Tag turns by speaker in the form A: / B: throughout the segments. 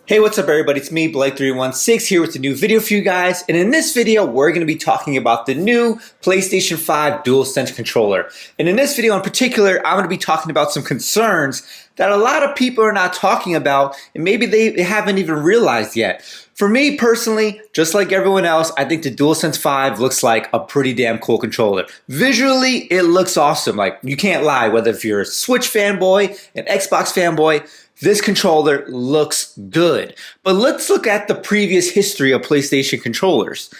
A: Hey, what's up everybody? It's me, Blake316 here with a new video for you guys. And in this video, we're going to be talking about the new PlayStation 5 DuelSense controller. And in this video in particular, I'm going to be talking about some concerns that a lot of people are not talking about and maybe they haven't even realized yet. For me personally, just like everyone else, I think the DuelSense 5 looks like a pretty damn cool controller. Visually, it looks awesome. Like, you can't lie, whether if you're a Switch fanboy, an Xbox fanboy, this controller looks good. But let's look at the previous history of PlayStation controllers.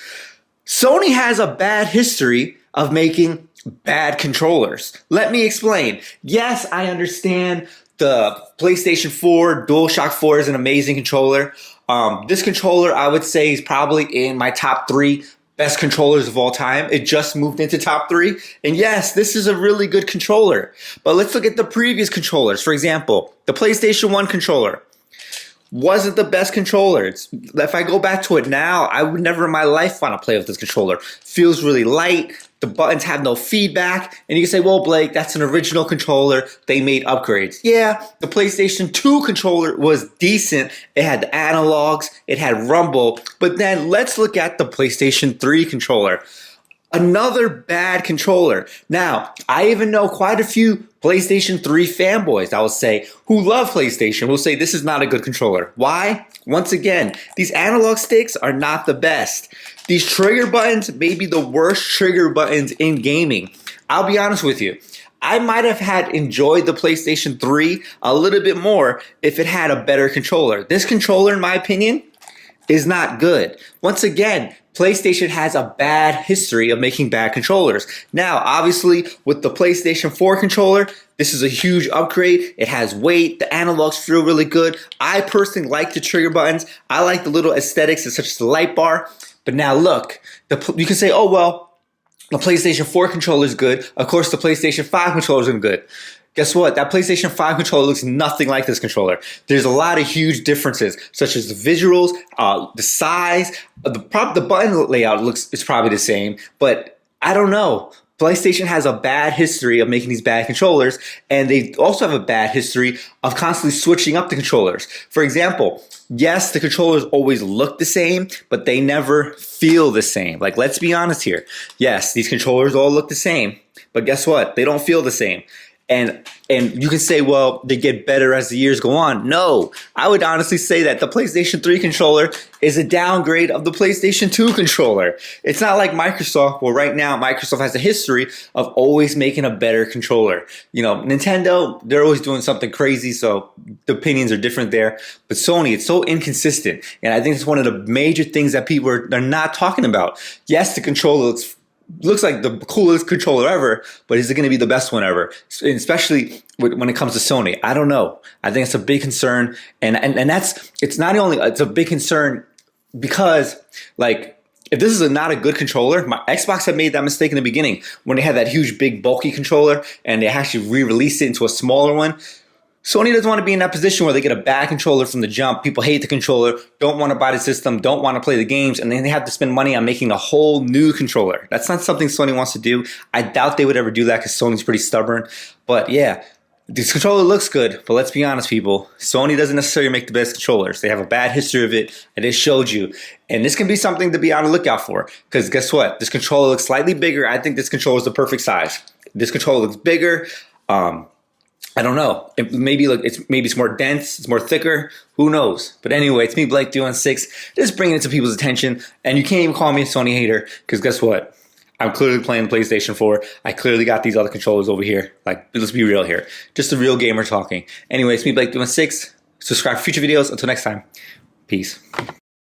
A: Sony has a bad history of making bad controllers. Let me explain. Yes, I understand the PlayStation 4 DualShock 4 is an amazing controller. This controller, I would say, is probably in my top 3 best controllers of all time. It just moved into top 3. And yes, this is a really good controller. But let's look at the previous controllers. For example, the PlayStation 1 controller wasn't the best controller. If I go back to it now, I would never in my life want to play with this controller. Feels really light. The buttons have no feedback. And you can say, well, Blake, that's an original controller. They made upgrades. Yeah, the PlayStation 2 controller was decent. It had the analogs. It had rumble. But then let's look at the PlayStation 3 controller. Another bad controller. Now, I even know quite a few PlayStation 3 fanboys, I will say, who love PlayStation, will say this is not a good controller. Why? Once again, these analog sticks are not the best. These trigger buttons may be the worst trigger buttons in gaming. I'll be honest with you. I might have enjoyed the PlayStation 3 a little bit more if it had a better controller. This controller, in my opinion, is not good. Once again, PlayStation has a bad history of making bad controllers. Now, obviously, with the PlayStation 4 controller, this is a huge upgrade. It has weight. The analogs feel really good. I personally like the trigger buttons. I like the little aesthetics such as the light bar. But now look, you can say, oh, well, the PlayStation 4 controller is good. Of course, the PlayStation 5 controller is good. Guess what? That PlayStation 5 controller looks nothing like this controller. There's a lot of huge differences, such as the visuals, the size, the button layout is probably the same, but I don't know. PlayStation has a bad history of making these bad controllers, and they also have a bad history of constantly switching up the controllers. For example, yes, the controllers always look the same, but they never feel the same. Like, let's be honest here. Yes, these controllers all look the same, but guess what? They don't feel the same. And you can say, well, they get better as the years go on. No, I would honestly say that the PlayStation 3 controller is a downgrade of the PlayStation 2 controller. It's not like Microsoft. Well, right now, Microsoft has a history of always making a better controller. You know, Nintendo, they're always doing something crazy, so the opinions are different there. But Sony, it's so inconsistent. And I think it's one of the major things that people are not talking about. Yes, the controller looks like the coolest controller ever, but is it going to be the best one ever? And especially when it comes to Sony, I don't know. I think it's a big concern, and it's a big concern because, like, if this is not a good controller, Xbox had made that mistake in the beginning when they had that huge, big, bulky controller, and they actually re-released it into a smaller one. Sony doesn't want to be in that position where they get a bad controller from the jump. People hate the controller, don't want to buy the system, don't want to play the games, and then they have to spend money on making a whole new controller. That's not something Sony wants to do. I doubt they would ever do that because Sony's pretty stubborn. But yeah, this controller looks good, but let's be honest, people. Sony doesn't necessarily make the best controllers. They have a bad history of it, and they showed you. And this can be something to be on the lookout for, because guess what? This controller looks slightly bigger. I think this controller is the perfect size. This controller looks bigger. I don't know. Maybe it's more dense. It's more thicker. Who knows? But anyway, it's me, Blake316. Just bringing it to people's attention. And you can't even call me a Sony hater because guess what? I'm clearly playing PlayStation 4. I clearly got these other controllers over here. Like, let's be real here. Just a real gamer talking. Anyway, it's me, Blake316. Subscribe for future videos. Until next time. Peace.